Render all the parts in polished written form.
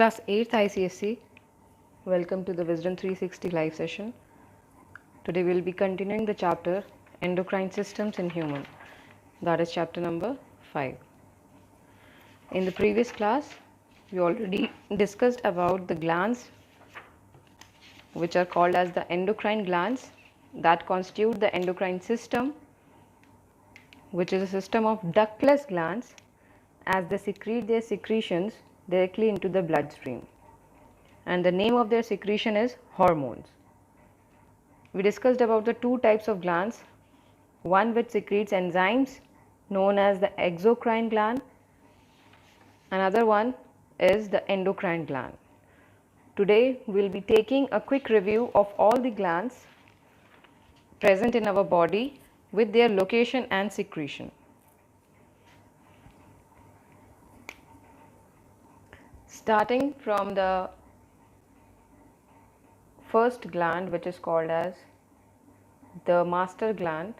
Class 8th ICSE, welcome to the Wisdom 360 live session. Today we will be continuing the chapter Endocrine Systems in Human, that is chapter number 5. In the previous class, we already discussed about the glands which are called as the endocrine glands that constitute the endocrine system, which is a system of ductless glands as they secrete their secretions directly into the bloodstream. And the name of their secretion is hormones. We discussed about the two types of glands, one which secretes enzymes known as the exocrine gland, another one is the endocrine gland. Today we will be taking a quick review of all the glands present in our body with their location and secretion. Starting from the first gland, which is called as the master gland.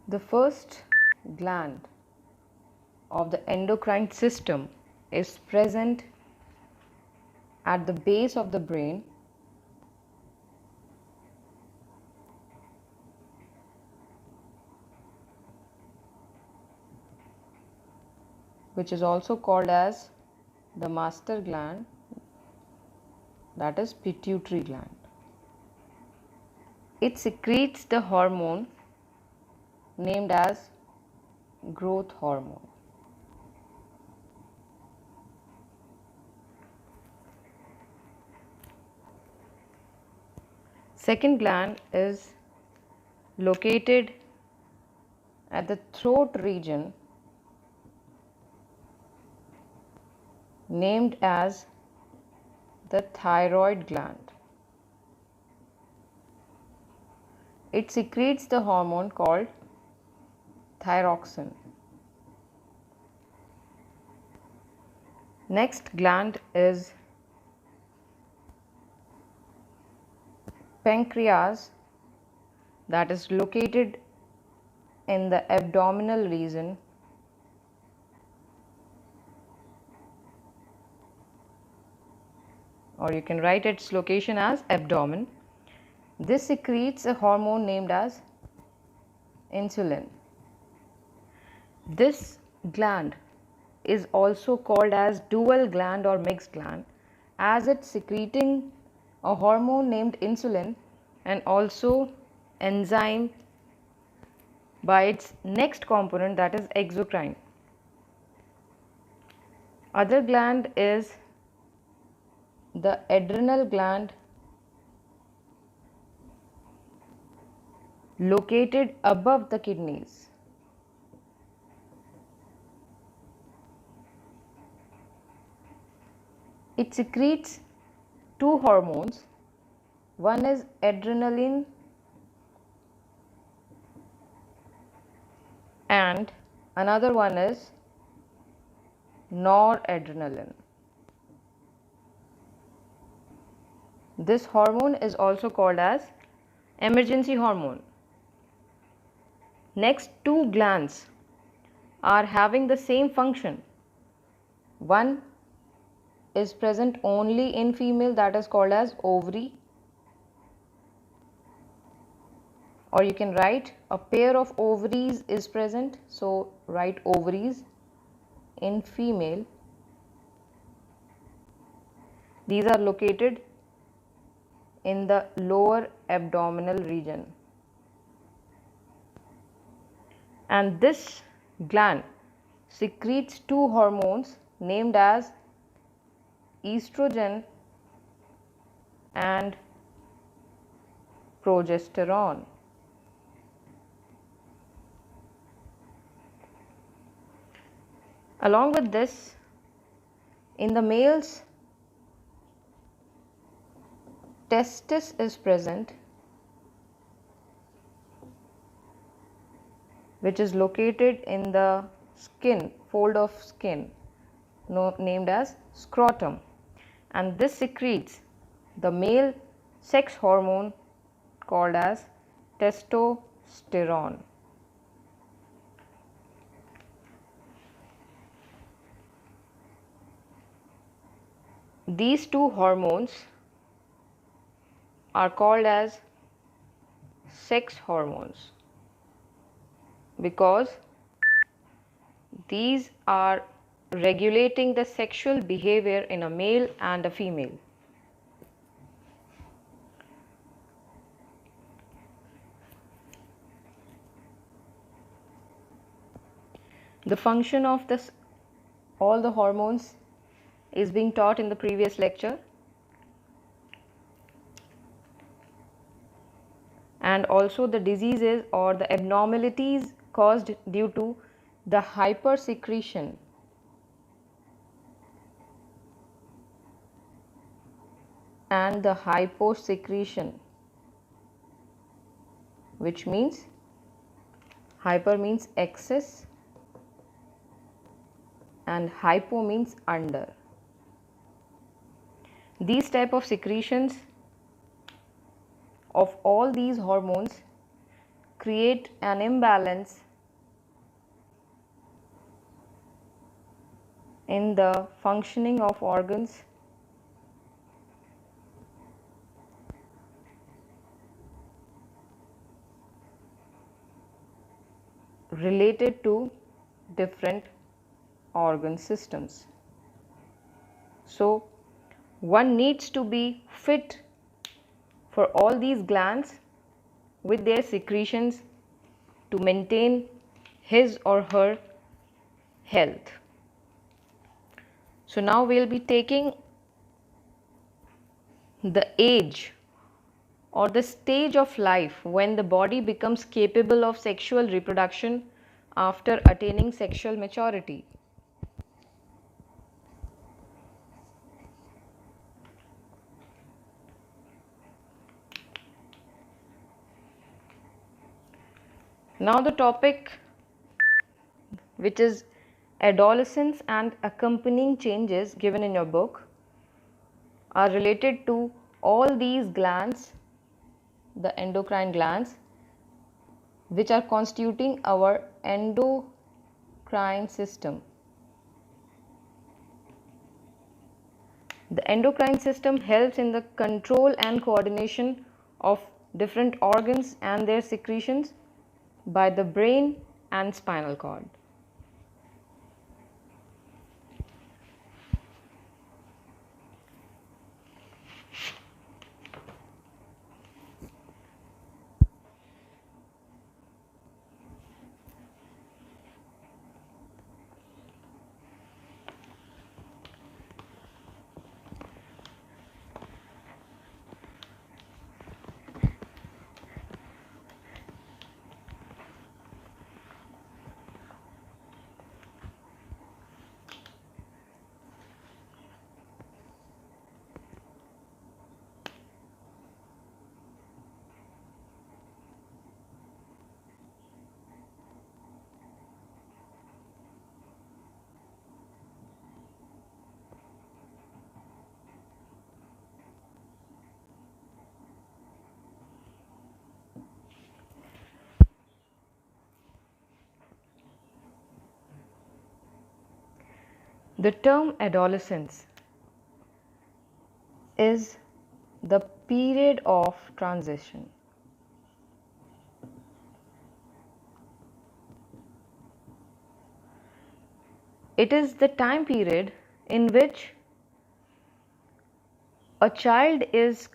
The first gland of the endocrine system is present at the base of the brain, which is also called as the master gland, that is pituitary gland. It secretes the hormone named as growth hormone. Second gland is located at the throat region, named as the thyroid gland. It secretes the hormone called thyroxine. Next gland is pancreas, that is located in the abdominal region, or you can write its location as abdomen. This secretes a hormone named as insulin. This gland is also called as dual gland or mixed gland, as it's secreting a hormone named insulin and also enzyme by its next component, that is exocrine. Other gland is the adrenal gland, located above the kidneys. It secretes two hormones. One is adrenaline and another one is noradrenaline. This hormone is also called as emergency hormone. Next two glands are having the same function. One is present only in female, that is called as ovary, or you can write a pair of ovaries is present, so write ovaries in female. These are located in the lower abdominal region, and this gland secretes two hormones named as estrogen and progesterone. Along with this, in the males, testis is present, which is located in the skin, fold of skin, named as scrotum, and this secretes the male sex hormone called as testosterone. These two hormones are called as sex hormones because these are regulating the sexual behavior in a male and a female. The function of all the hormones is being taught in the previous lecture, and also the diseases or the abnormalities caused due to the hypersecretion and the hyposecretion, which means hyper means excess and hypo means under. These type of secretions of all these hormones create an imbalance in the functioning of organs related to different organ systems. So one needs to be fit for all these glands with their secretions to maintain his or her health. So now we will be taking the age or the stage of life when the body becomes capable of sexual reproduction after attaining sexual maturity. Now the topic, which is adolescence and accompanying changes given in your book, are related to all these glands, the endocrine glands, which are constituting our endocrine system. The endocrine system helps in the control and coordination of different organs and their secretions by the brain and spinal cord. The term adolescence is the period of transition. It is the time period in which a child is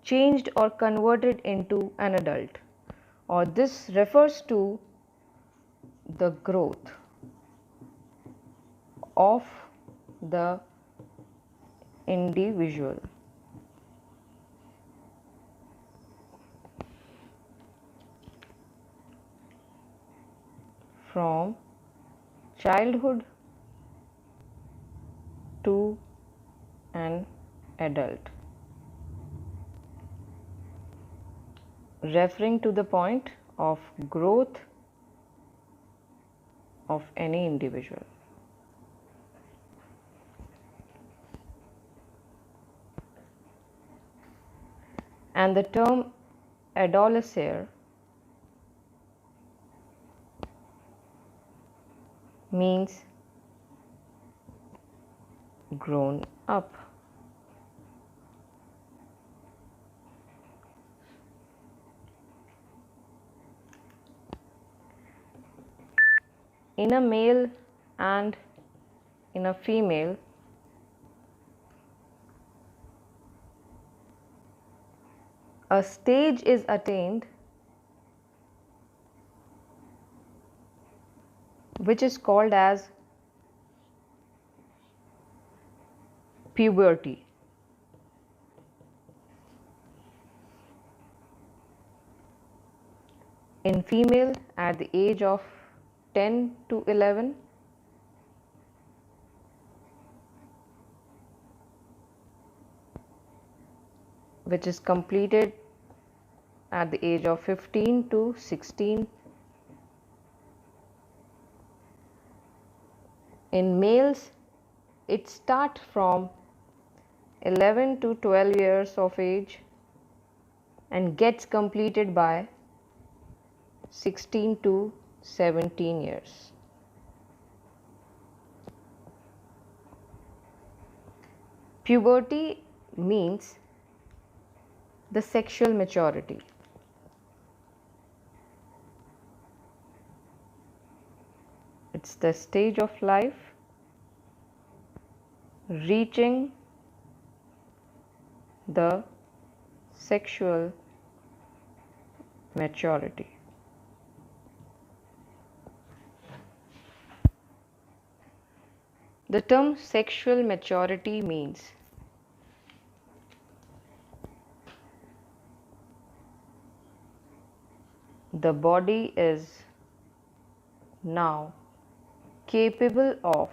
changed or converted into an adult, or this refers to the growth of the individual. From childhood to an adult, referring to the point of growth of any individual. And the term adolescere means grown up. In a male and in a female, a stage is attained which is called as puberty. In female, at the age of 10 to 11, which is completed at the age of 15 to 16. In males, it starts from 11 to 12 years of age and gets completed by 16 to 17 years. Puberty means the sexual maturity. It's the stage of life reaching the sexual maturity. The term sexual maturity means the body is now capable of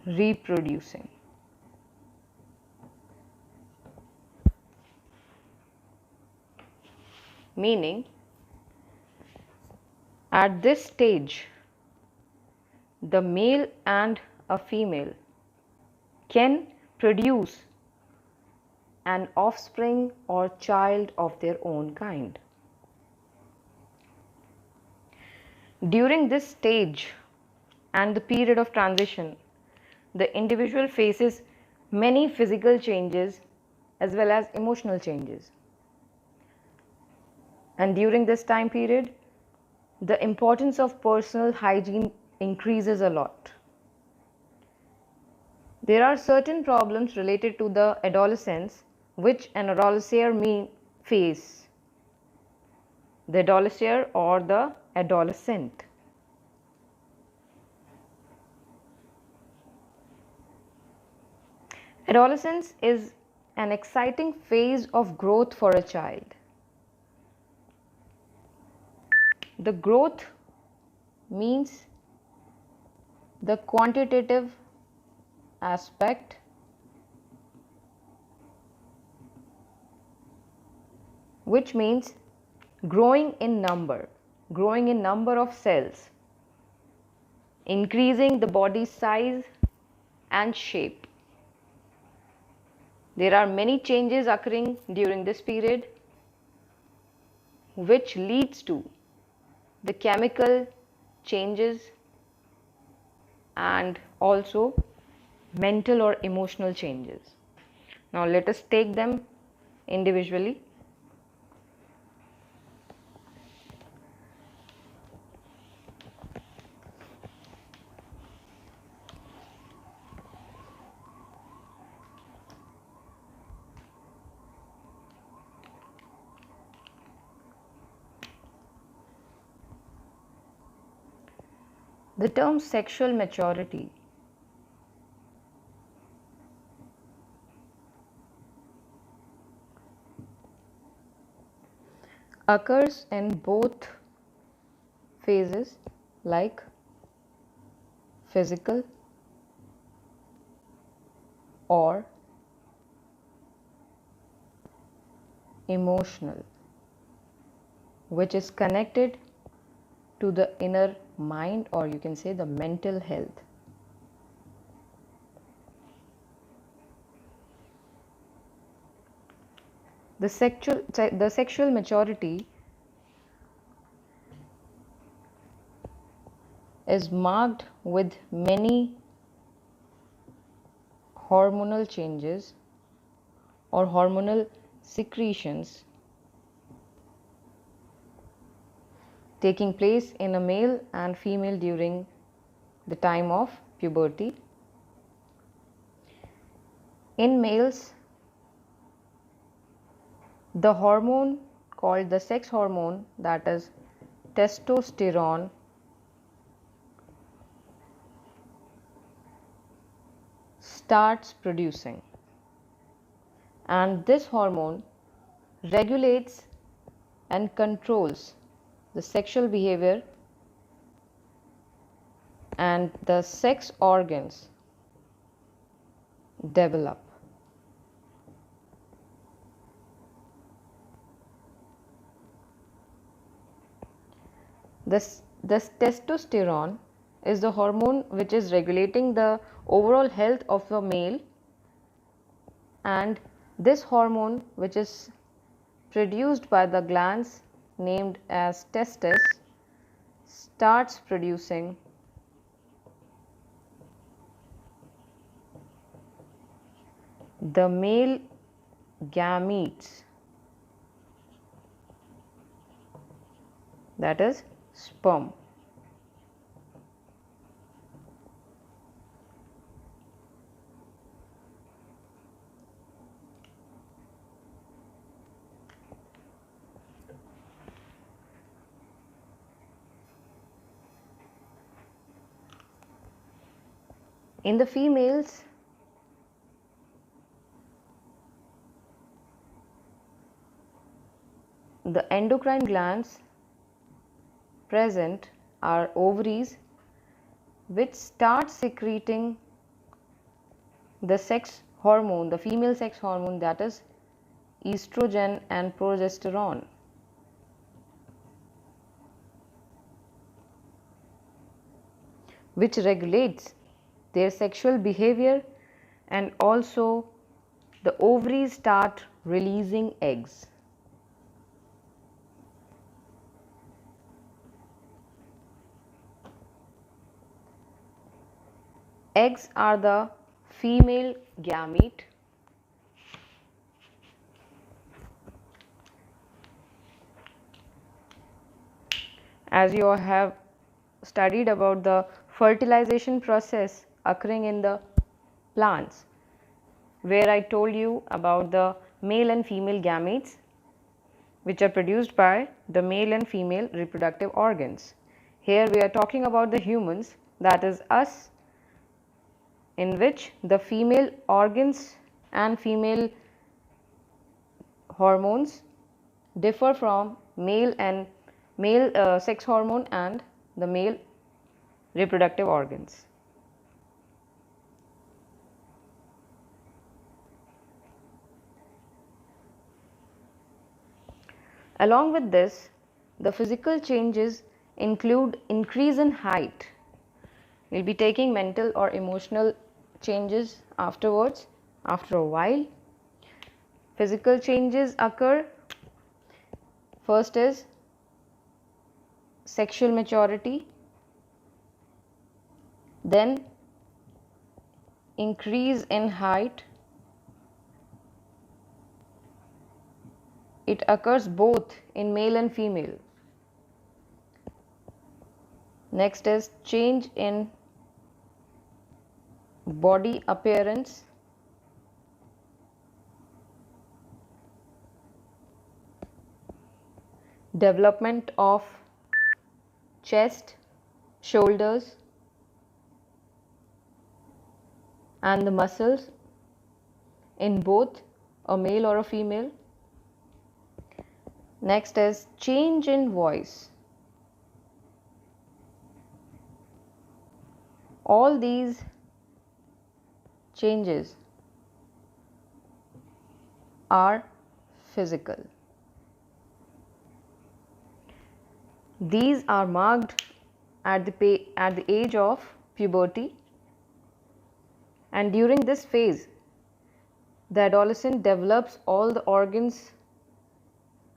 reproducing. Meaning, at this stage, the male and a female can produce an offspring or child of their own kind. During this stage and the period of transition, the individual faces many physical changes as well as emotional changes. And during this time period, the importance of personal hygiene increases a lot. There are certain problems related to the adolescence which an adolescere may face. The adolescere or the adolescent. Adolescence is an exciting phase of growth for a child. The growth means the quantitative aspect, which means growing in number of cells, increasing the body size and shape. There are many changes occurring during this period, which leads to the chemical changes and also mental or emotional changes. Now let us take them individually. The term sexual maturity occurs in both phases, like physical or emotional, which is connected to the inner mind, or you can say the mental health. The sexual maturity is marked with many hormonal changes or hormonal secretions taking place in a male and female during the time of puberty. In males, the hormone called the sex hormone, that is testosterone, starts producing, and this hormone regulates and controls the sexual behavior and the sex organs develop. This testosterone is the hormone which is regulating the overall health of the male, and this hormone, which is produced by the glands named as testes, starts producing the male gametes, that is sperm. In the females, the endocrine glands present are ovaries, which start secreting the sex hormone, the female sex hormone, that is estrogen and progesterone. Which regulates their sexual behavior, and also the ovaries start releasing eggs. Eggs are the female gamete. As you have studied about the fertilization process occurring in the plants, where I told you about the male and female gametes which are produced by the male and female reproductive organs. Here we are talking about the humans, that is us, in which the female organs and female hormones differ from male sex hormone and the male reproductive organs. Along with this, the physical changes include increase in height. We will be taking mental or emotional changes afterwards, after a while. Physical changes occur. First is sexual maturity, then increase in height. It occurs both in male and female. Next is change in body appearance. Development of chest, shoulders and the muscles in both a male or a female. Next is change in voice. All these changes are physical. These are marked at the age of puberty, and during this phase the adolescent develops all the organs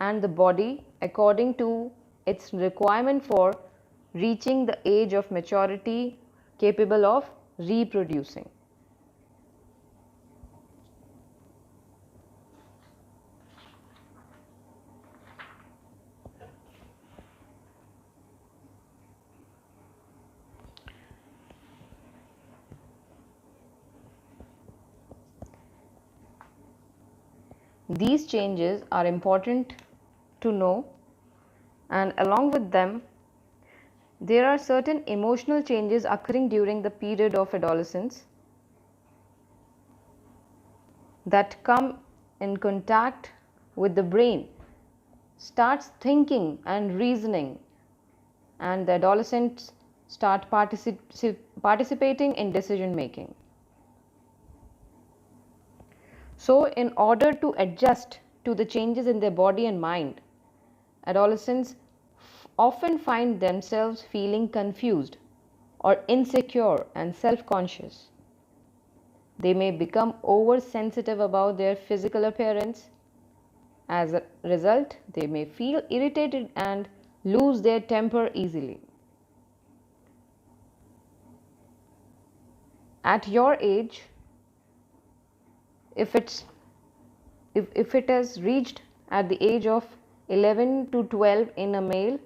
and the body according to its requirement for reaching the age of maturity capable of reproducing. These changes are important to know, and along with them, there are certain emotional changes occurring during the period of adolescence that come in contact with the brain, starts thinking and reasoning, and the adolescents start participating in decision making. So, in order to adjust to the changes in their body and mind, adolescents often find themselves feeling confused or insecure and self-conscious. They may become oversensitive about their physical appearance. As a result, they may feel irritated and lose their temper easily. At your age, if it has reached at the age of 11 to 12 in a male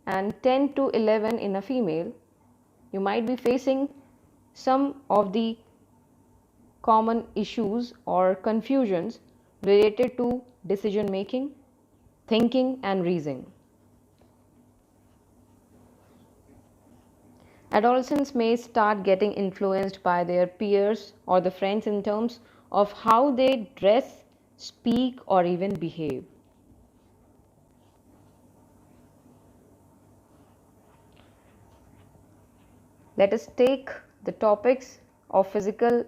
and 10 to 11 in a female, you might be facing some of the common issues or confusions related to decision making, thinking and reasoning. Adolescents may start getting influenced by their peers or the friends in terms of how they dress, speak or even behave. Let us take the topics of physical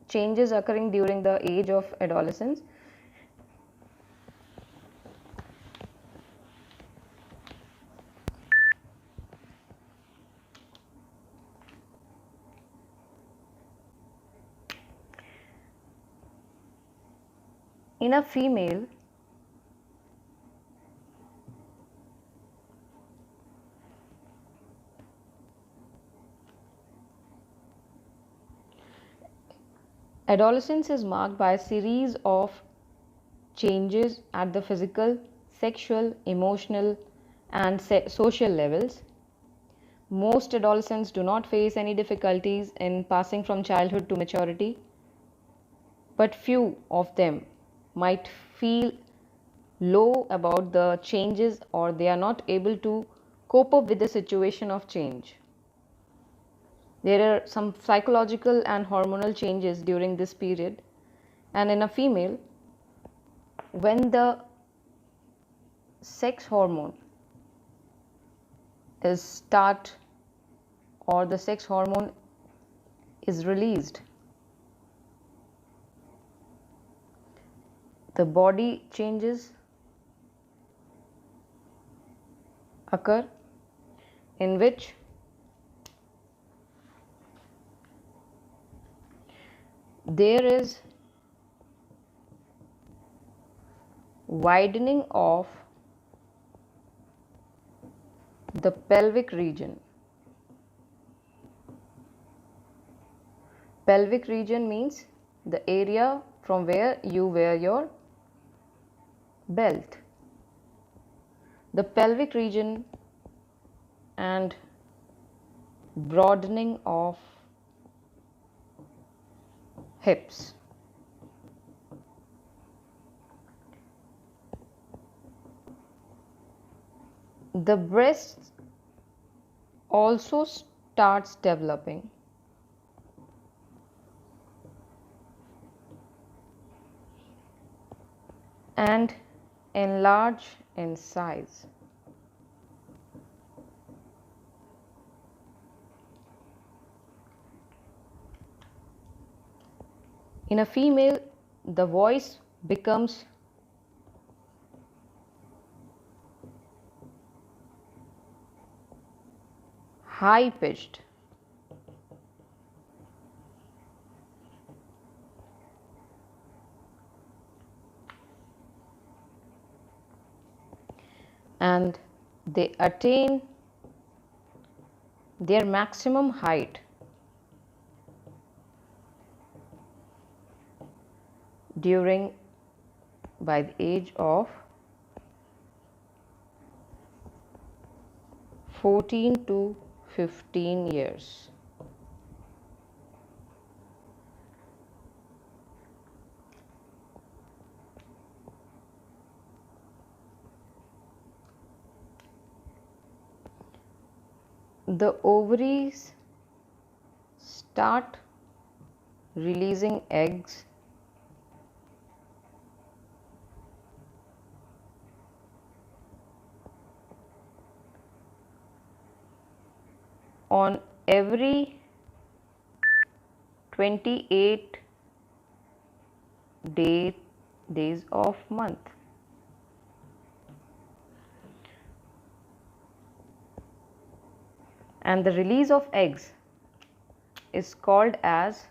changes occurring during the age of adolescence. In a female, adolescence is marked by a series of changes at the physical, sexual, emotional and social levels. Most adolescents do not face any difficulties in passing from childhood to maturity, but few of them might feel low about the changes or they are not able to cope up with the situation of change. There are some psychological and hormonal changes during this period, and in a female, when the sex hormone is start or the sex hormone is released, the body changes occur in which there is widening of the pelvic region. Pelvic region means the area from where you wear your belt. The pelvic region and broadening of hips. The breast also starts developing. And enlarge in size. In a female, the voice becomes high pitched. and they attain their maximum height during by the age of 14 to 15 years. The ovaries start releasing eggs on every 28 days of month. And the release of eggs is called as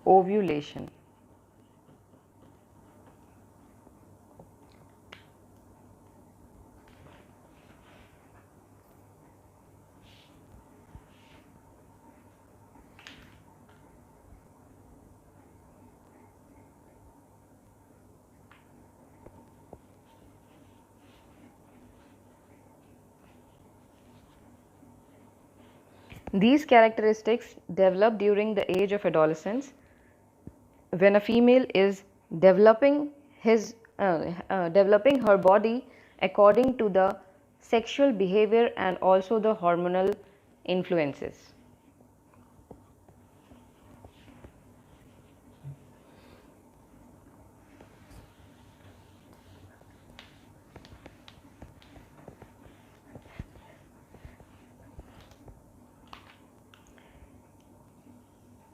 ovulation. These characteristics develop during the age of adolescence, when a female is developing developing her body according to the sexual behavior and also the hormonal influences.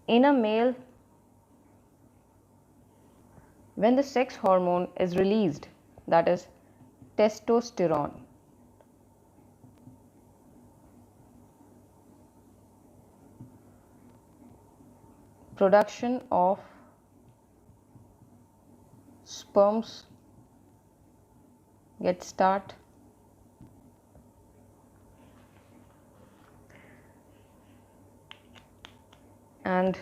In a male, when the sex hormone is released, that is testosterone, production of sperms get start, and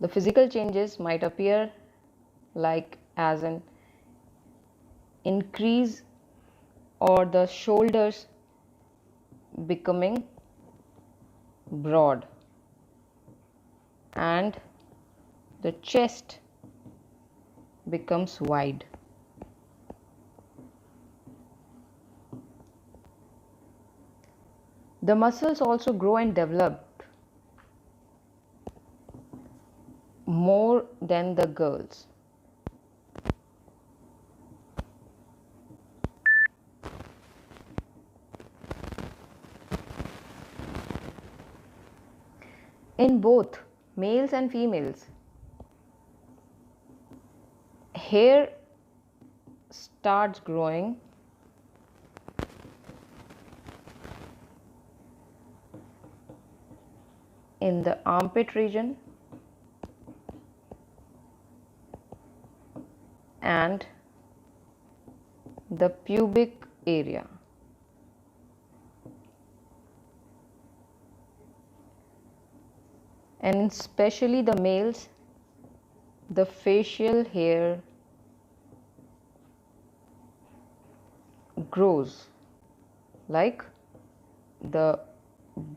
the physical changes might appear like as an increase or the shoulders becoming broad and the chest becomes wide. The muscles also grow and develop more than the girls. In both males and females, hair starts growing in the armpit region and the pubic area. And especially the males, the facial hair grows like the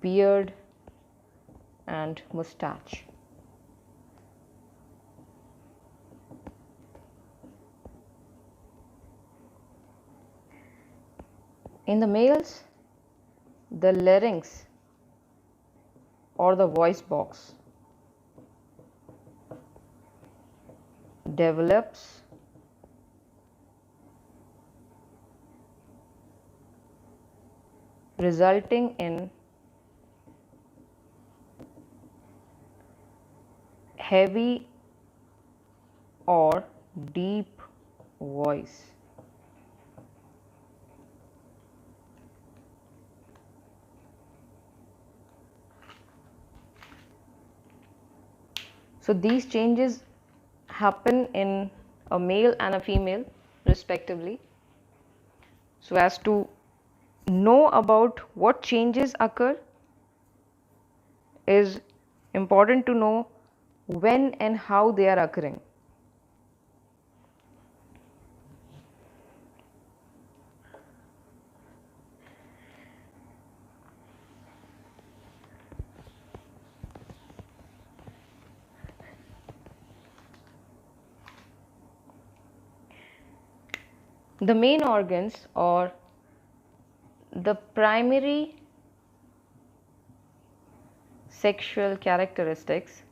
beard and mustache. In the males, the larynx or the voice box develops resulting in heavy or deep voice. So these changes happen in a male and a female respectively. So as to know about what changes occur, is important to know when and how they are occurring. The main organs or the primary sexual characteristics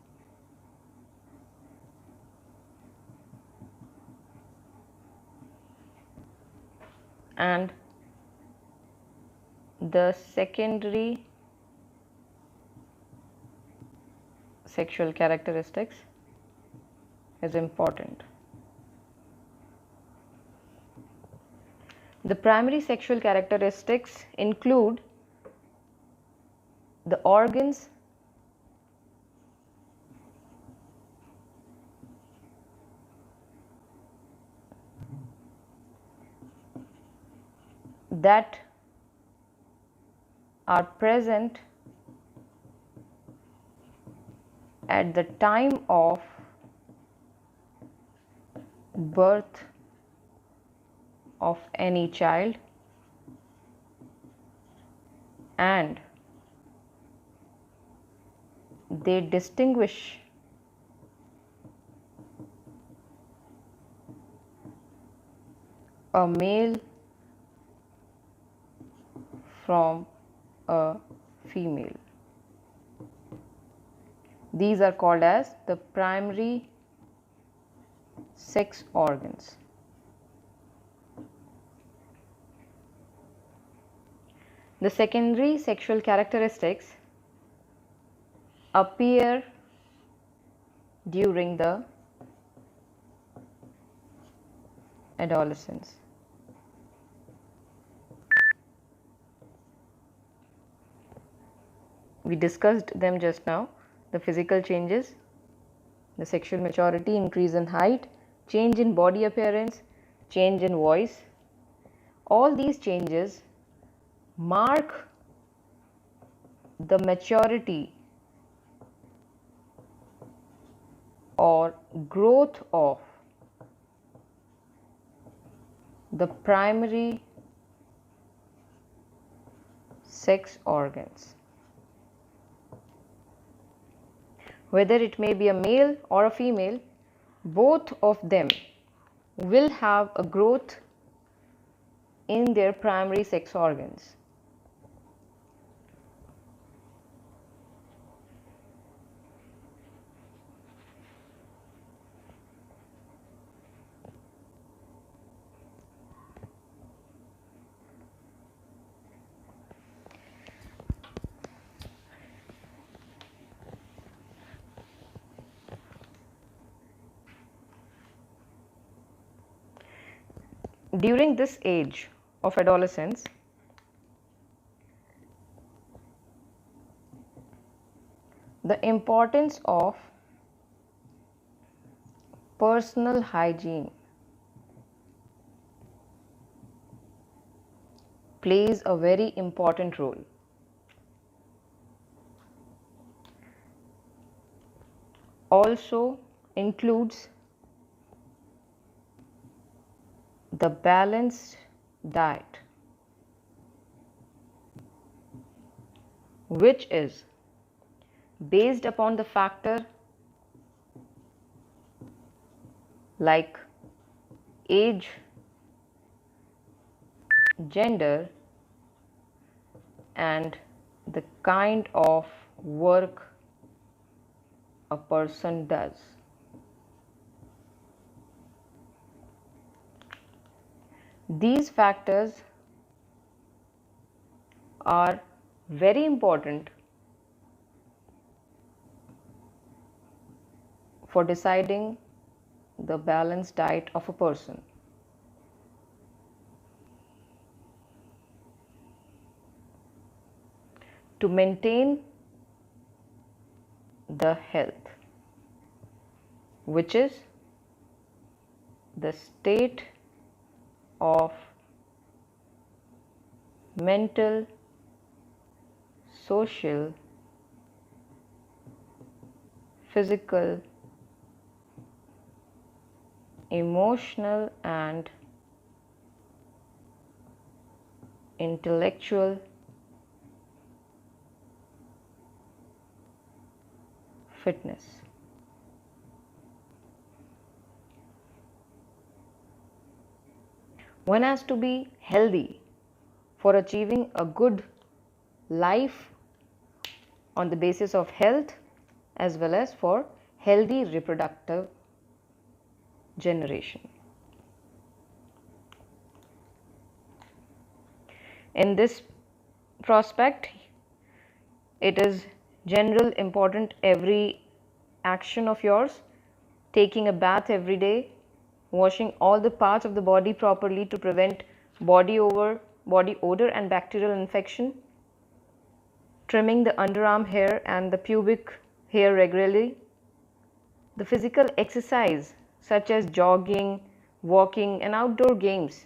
and the secondary sexual characteristics is important. The primary sexual characteristics include the organs that are present at the time of birth of any child and they distinguish a male from a female. These are called as the primary sex organs. The secondary sexual characteristics appear during the adolescence. We discussed them just now. The physical changes, the sexual maturity, increase in height, change in body appearance, change in voice. All these changes mark the maturity or growth of the primary sex organs. Whether it may be a male or a female, both of them will have a growth in their primary sex organs. During this age of adolescence, the importance of personal hygiene plays a very important role. Also includes the balanced diet, which is based upon the factor like age, gender, and the kind of work a person does. These factors are very important for deciding the balanced diet of a person. To maintain the health, which is the state of mental, social, physical, emotional, and intellectual fitness. One has to be healthy for achieving a good life on the basis of health, as well as for healthy reproductive generation. In this prospect, it is general important every action of yours, taking a bath every day, washing all the parts of the body properly to prevent body odor and bacterial infection, trimming the underarm hair and the pubic hair regularly. The physical exercise such as jogging, walking and outdoor games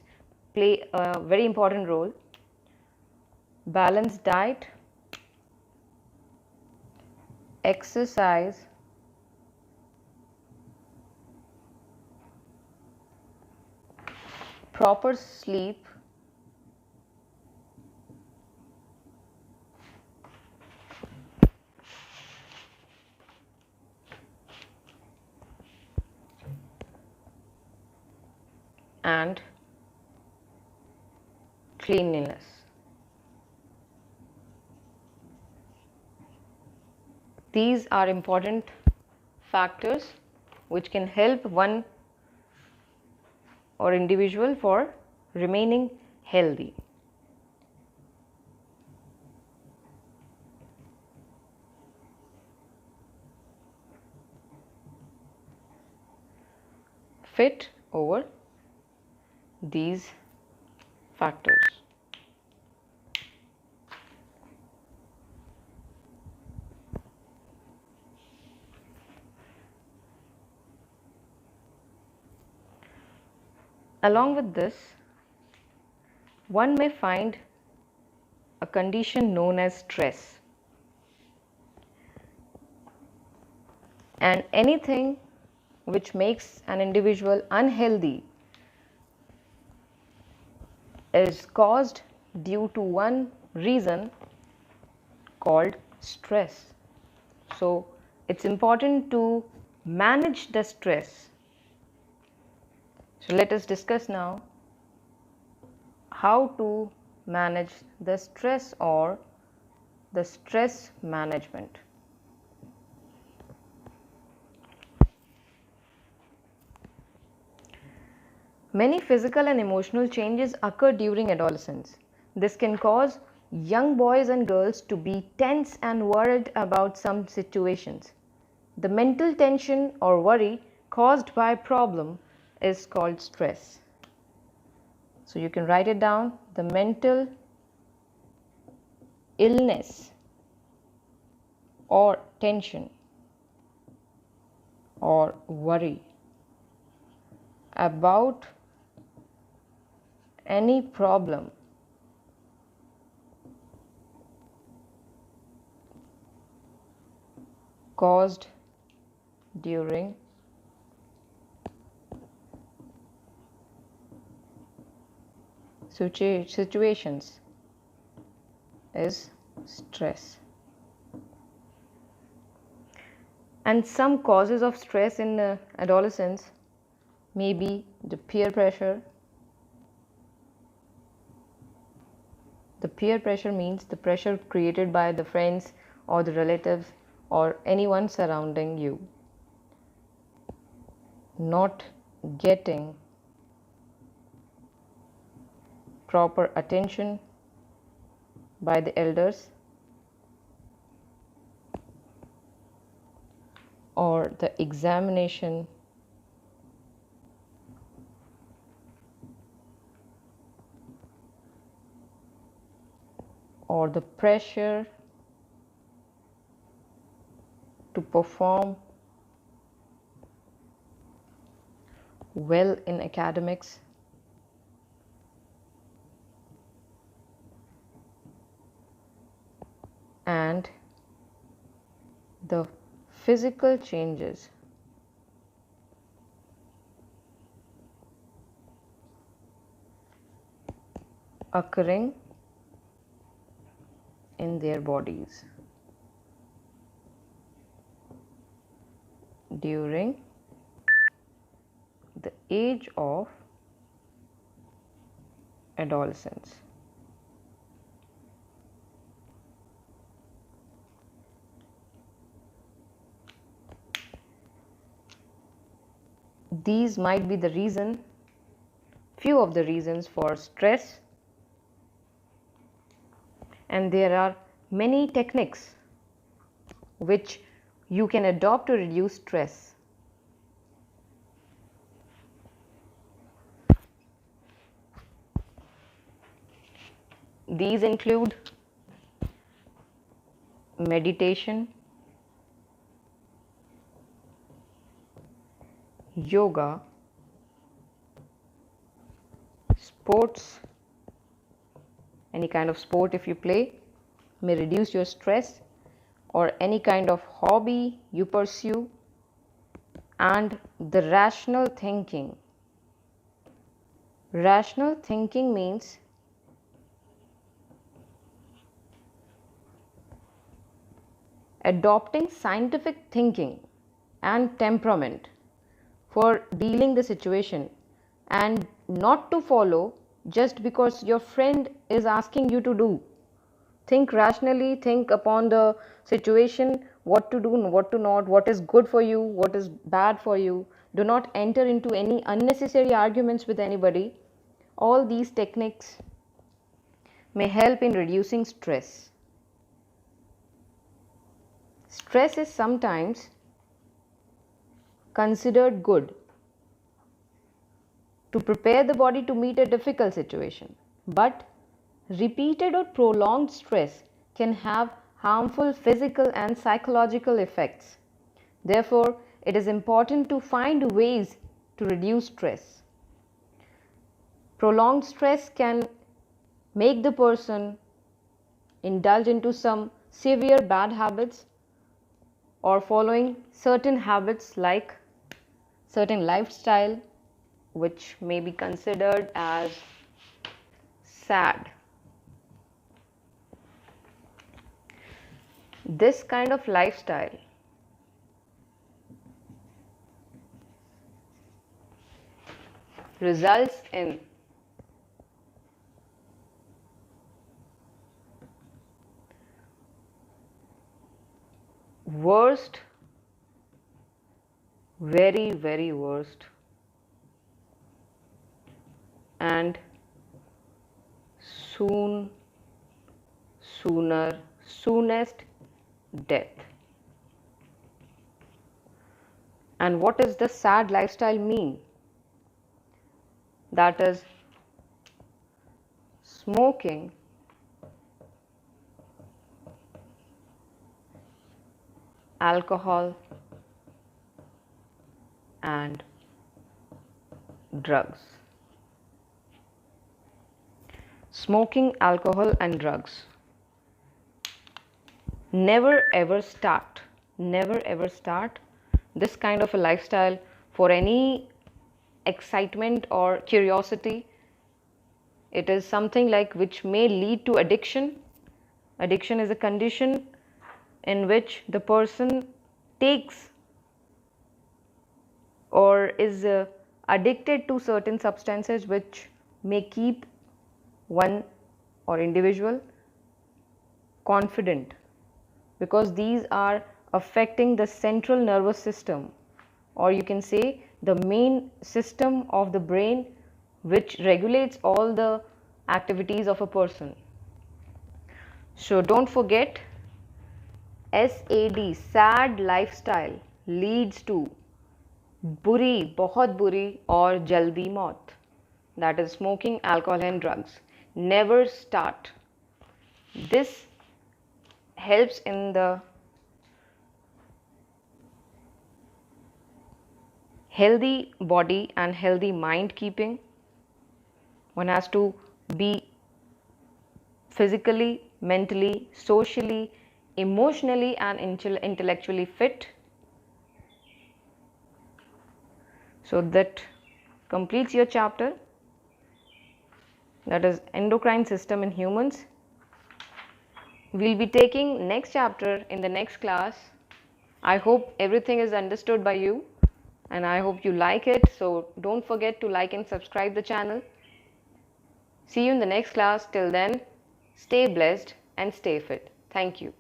play a very important role. Balanced diet, exercise, proper sleep, and cleanliness. These are important factors which can help one or individual for remaining healthy. Fit over these factors. Along with this, one may find a condition known as stress, and anything which makes an individual unhealthy is caused due to one reason called stress. So it's important to manage the stress. So let us discuss now how to manage the stress or the stress management. Many physical and emotional changes occur during adolescence. This can cause young boys and girls to be tense and worried about some situations. The mental tension or worry caused by a problem is called stress. So you can write it down. The mental illness or tension or worry about any problem caused during situations is stress. And some causes of stress in adolescence may be the peer pressure. The peer pressure means the pressure created by the friends or the relatives or anyone surrounding you. Not getting proper attention by the elders or the examination or the pressure to perform well in academics and the physical changes occurring in their bodies during the age of adolescence. These might be the few of the reasons for stress, and there are many techniques which you can adopt to reduce stress. These include meditation, yoga, sports. Any kind of sport if you play may reduce your stress, or any kind of hobby you pursue, and the rational thinking. Rational thinking means adopting scientific thinking and temperament for dealing the situation, and not to follow just because your friend is asking you to do. Think rationally, think upon the situation, what to do, what to not, what is good for you, what is bad for you. Do not enter into any unnecessary arguments with anybody. All these techniques may help in reducing stress. Stress is sometimes considered good to prepare the body to meet a difficult situation, but repeated or prolonged stress can have harmful physical and psychological effects. Therefore, it is important to find ways to reduce stress. Prolonged stress can make the person indulge into some severe bad habits, or following certain habits like certain lifestyle which may be considered as sad. This kind of lifestyle results in worst, very worst, and soonest death. And what does the sad lifestyle mean? That is smoking, alcohol, and drugs. Smoking, alcohol, and drugs. Never ever start this kind of a lifestyle for any excitement or curiosity. It is something like which may lead to addiction. Addiction is a condition in which the person takes or is addicted to certain substances which may keep one or individual confident, because these are affecting the central nervous system, or you can say the main system of the brain which regulates all the activities of a person. So don't forget, SAD, sad lifestyle, leads to बुरी, बहुत बुरी और जल्दी मौत. That is smoking, alcohol and drugs. Never start. This helps in the healthy body and healthy mind keeping. One has to be physically, mentally, socially emotionally and intellectually fit. So that completes your chapter, that is endocrine system in humans. We'll be taking next chapter in the next class. I hope everything is understood by you and I hope you like it. So don't forget to like and subscribe the channel. See you in the next class. Till then, stay blessed and stay fit. Thank you.